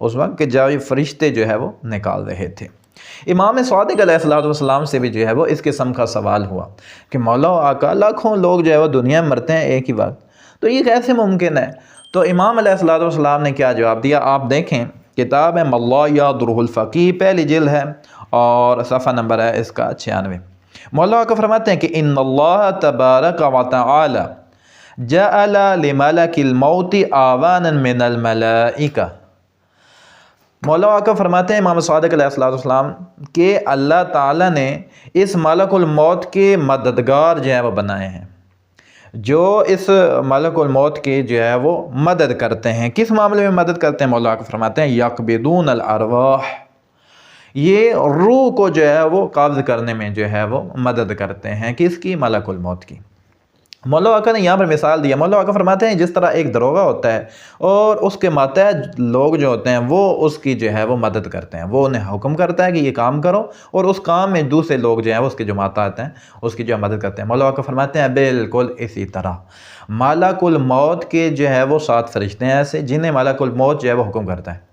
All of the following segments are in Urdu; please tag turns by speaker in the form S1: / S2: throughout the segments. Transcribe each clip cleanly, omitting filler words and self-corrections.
S1: اس وقت کہ جب فرشتے جو ہے وہ نکال رہے تھے۔ امام صادق علیہ السلام سے بھی جو ہے وہ اس قسم کا سوال ہوا کہ مولا و آقا لاکھوں لوگ جو ہے وہ دنیا میں مرتے ہیں ایک ہی وقت، تو یہ کیسے ممکن ہے؟ تو امام علیہ السلام نے کیا جواب دیا؟ آپ دیکھیں، کتاب ہے ملا یادرہ الفقیہ، پہلی جلد ہے اور صفحہ نمبر ہے اس کا 96۔ مولا آقا فرماتے ہیں کہ ان اللہ تبارک و تعالی جعل لملک الموت آوانا من الملائکہ۔ مولا آقا فرماتے ہیں امام صادق علیہ السلام کہ اللہ تعالیٰ نے اس ملک الموت کے مددگار جو ہے وہ بنائے ہیں، جو اس ملک الموت کی جو ہے وہ مدد کرتے ہیں۔ کس معاملے میں مدد کرتے ہیں؟ مولا آقا فرماتے ہیں یقبضون الارواح، یہ روح کو جو ہے وہ قابض کرنے میں جو ہے وہ مدد کرتے ہیں۔ کس کی؟ ملک الموت کی۔ مولا آقا نے یہاں پر مثال دیا، مولا آقا فرماتے ہیں جس طرح ایک داروغہ ہوتا ہے اور اس کے ماتحت لوگ جو ہوتے ہیں وہ اس کی جو ہے وہ مدد کرتے ہیں، وہ انہیں حکم کرتا ہے کہ یہ کام کرو، اور اس کام میں دوسرے لوگ جو ہیں وہ اس کے جو ماتحت ہیں اس کی جو مدد کرتے ہیں۔ مولا آقا فرماتے ہیں بالکل اسی طرح ملک الموت کے جو ہے وہ 7 فرشتے ہیں ایسے جنہیں ملک الموت جو ہے وہ حکم کرتا ہے۔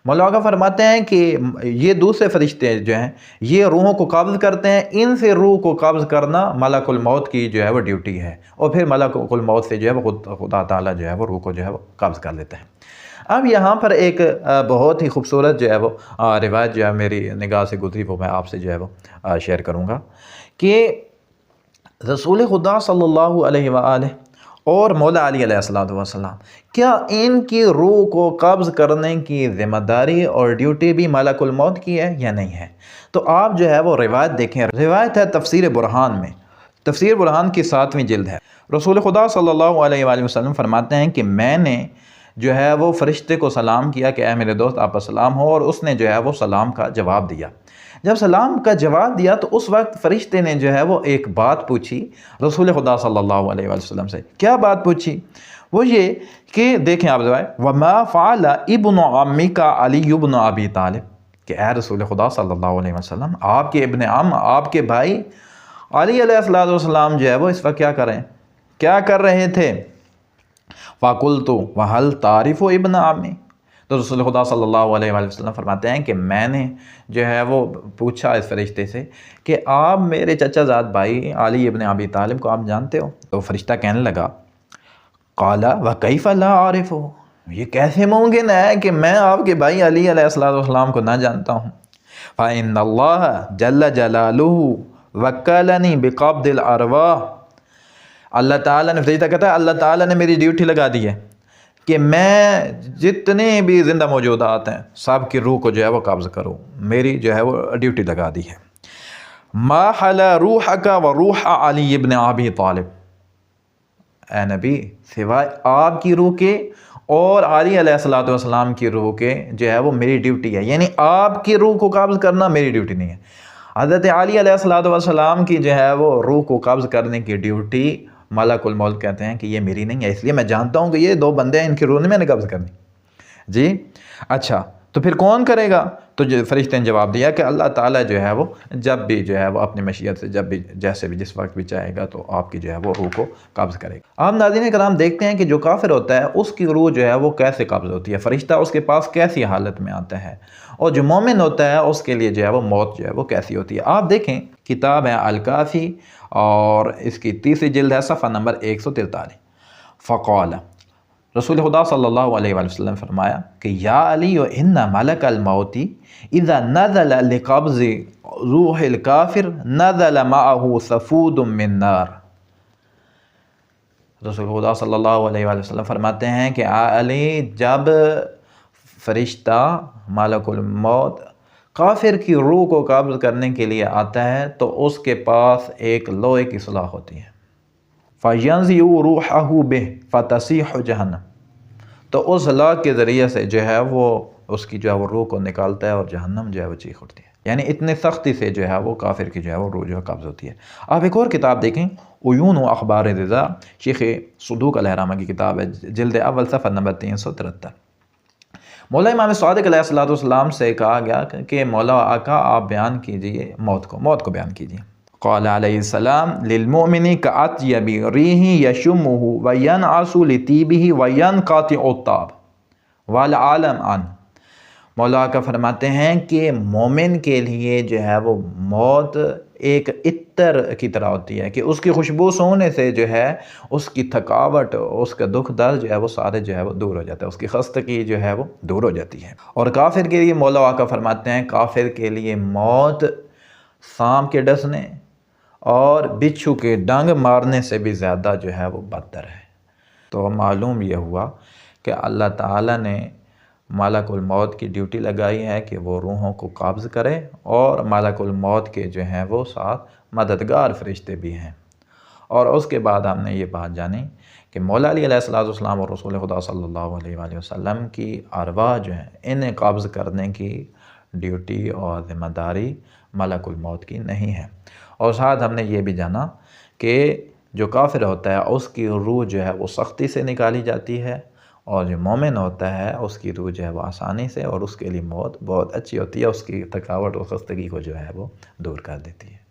S1: مولا آقا فرماتے ہیں کہ یہ دوسرے فرشتے جو ہیں یہ روحوں کو قابض کرتے ہیں، ان سے روح کو قابض کرنا ملک الموت کی جو ہے وہ ڈیوٹی ہے، اور پھر ملک الموت سے جو ہے وہ خدا تعالیٰ جو ہے وہ روح کو جو ہے وہ قابض کر لیتا ہے۔ اب یہاں پر ایک بہت ہی خوبصورت جو ہے وہ روایت جو ہے میری نگاہ سے گزری، وہ میں آپ سے جو ہے وہ شیئر کروں گا کہ رسول خدا صلی اللہ علیہ وآلہ اور مولا علی علیہ السلام کیا ان کی روح کو قبض کرنے کی ذمہ داری اور ڈیوٹی بھی ملک الموت کی ہے یا نہیں ہے؟ تو آپ جو ہے وہ روایت دیکھیں، روایت ہے تفسیر برہان میں، تفسیر برہان کی 7ویں جلد ہے۔ رسول خدا صلی اللہ علیہ وآلہ وسلم فرماتے ہیں کہ میں نے جو ہے وہ فرشتے کو سلام کیا کہ اے میرے دوست آپ السلام ہو، اور اس نے جو ہے وہ سلام کا جواب دیا۔ جب سلام کا جواب دیا تو اس وقت فرشتے نے جو ہے وہ ایک بات پوچھی رسول خدا صلی اللہ علیہ وسلم سے۔ کیا بات پوچھی؟ وہ یہ کہ دیکھیں آپ وَمَا فَعَلَ ابن عَمِّكَ عَلِيُّ بْنُ أَبِي طالب، کہ اے رسول خدا صلی اللہ علیہ وسلم آپ کے ابن عم، آپ کے بھائی علی علیہ السلام جو ہے وہ اس وقت کیا کر رہے تھے؟ فَقُلْتُ وَهَلْ تَعْرِفُ ابن عَمِّ، تو رسول خدا صلی اللہ علیہ وآلہ وسلم فرماتے ہیں کہ میں نے جو ہے وہ پوچھا اس فرشتے سے کہ آپ میرے چچا زاد بھائی علی ابن ابی طالب کو آپ جانتے ہو؟ تو فرشتہ کہنے لگا قال وَكَيْفَ لَا أَعْرِفُهُ، یہ کیسے ممکن ہے کہ میں آپ کے بھائی علی علیہ السلام کو نہ جانتا ہوں؟ فَإِنَّ اللَّهَ جَلَّ جَلَالُهُ وَكَّلَنِي بِقَبْضِ الْأَرْوَاحِ، اللہ تعالیٰ نے، فرشتہ کہتا ہے اللہ تعالیٰ نے میری ڈیوٹی لگا دی ہے کہ میں جتنے بھی زندہ موجودات ہیں سب کی روح کو جو ہے وہ قابض کروں، میری جو ہے وہ ڈیوٹی لگا دی ہے۔ ما حلا روحک و روح علی ابن ابی طالب، اے نبی سوائے آپ کی روح کے اور علی علیہ السلام کی روح کے جو ہے وہ میری ڈیوٹی ہے، یعنی آپ کی روح کو قابض کرنا میری ڈیوٹی نہیں ہے۔ حضرت علی علیہ السلام کی جو ہے وہ روح کو قابض کرنے کی ڈیوٹی ملک الموت کہتے ہیں کہ یہ میری نہیں ہے، اس لیے میں جانتا ہوں کہ یہ 2 بندے ہیں، ان کی روح نہیں میں نے قبض کرنی۔ جی اچھا، تو پھر کون کرے گا؟ تو فرشتے نے جواب دیا کہ اللہ تعالیٰ جو ہے وہ جب بھی جو ہے وہ اپنی مشیت سے جب بھی جیسے بھی جس وقت بھی چاہے گا تو آپ کی جو ہے وہ روح کو قبض کرے گا۔ آپ ناظرین کرام دیکھتے ہیں کہ جو کافر ہوتا ہے اس کی روح جو ہے وہ کیسے قبض ہوتی ہے، فرشتہ اس کے پاس کیسی حالت میں آتا ہے، اور جو مومن ہوتا ہے اس کے لیے جو ہے وہ موت جو ہے وہ کیسی ہوتی ہے۔ آپ دیکھیں کتاب ہے الکافی اور اس کی 3ری جلد ہے صفحہ نمبر 143۔ فقال، رسول خدا صلی اللہ علیہ وآلہ وسلم فرمایا کہ یا علی ان ملک الموت اذا نزل لقبض روح الکافر نزل معه صفود من نار۔ رسول خدا صلی اللہ علیہ وآلہ وسلم فرماتے ہیں کہ علی جب فرشتہ ملک الموت کافر کی روح کو قابض کرنے کے لیے آتا ہے تو اس کے پاس ایک لوہے کی سلاخ ہوتی ہے، فَيَنْزِعُ رُوحَهُ بِهِ فَتَسِيحُ جَهَنَّمَ، تو اس لاغ کے ذریعے سے جو ہے وہ اس کی جو ہے وہ روح کو نکالتا ہے اور جہنم جو ہے وہ چیخ اٹھتی ہے، یعنی اتنے سختی سے جو ہے وہ کافر کی جو ہے وہ روح جو ہے قابض ہوتی ہے۔ آپ ایک اور کتاب دیکھیں عیون و اخبار رضا، شیخ صدوق علیہ الرحمہ کی کتاب ہے، جلد اول صفحہ نمبر 373۔ مولا امام صادق علیہ السلام سے کہا گیا کہ مولا آقا آپ بیان کیجئے موت کو بیان کیجئے۔ قال علیہ السلام للمؤمن کأطیب ریح یشمہ وینعس لطیبہ وینقطع الطاب والعالم عنہ، مولا کا فرماتے ہیں کہ مومن کے لیے جو ہے وہ موت ایک عطر کی طرح ہوتی ہے کہ اس کی خوشبو سونگنے سے جو ہے اس کی تھکاوٹ، اس کا دکھ درد جو ہے وہ سارے جو ہے وہ دور ہو جاتا ہے، اس کی خستگی جو ہے وہ دور ہو جاتی ہے۔ اور کافر کے لیے مولا کا فرماتے ہیں کافر کے لیے موت سانپ کے ڈسنے اور بچھو کے ڈنگ مارنے سے بھی زیادہ جو ہے وہ بدتر ہے۔ تو معلوم یہ ہوا کہ اللہ تعالیٰ نے ملک الموت کی ڈیوٹی لگائی ہے کہ وہ روحوں کو قابض کرے، اور ملک الموت کے جو ہیں وہ ساتھ مددگار فرشتے بھی ہیں۔ اور اس کے بعد ہم نے یہ بات جانی کہ مولا علی علیہ السلام اور رسول خدا صلی اللہ علیہ وآلہ وسلم کی ارواح جو ہیں انہیں قابض کرنے کی ڈیوٹی اور ذمہ داری ملک الموت کی نہیں ہے۔ اور ساتھ ہم نے یہ بھی جانا کہ جو کافر ہوتا ہے اس کی روح جو ہے وہ سختی سے نکالی جاتی ہے، اور جو مومن ہوتا ہے اس کی روح جو ہے وہ آسانی سے، اور اس کے لیے موت بہت اچھی ہوتی ہے، اس کی تھکاوٹ اور خستگی کو جو ہے وہ دور کر دیتی ہے۔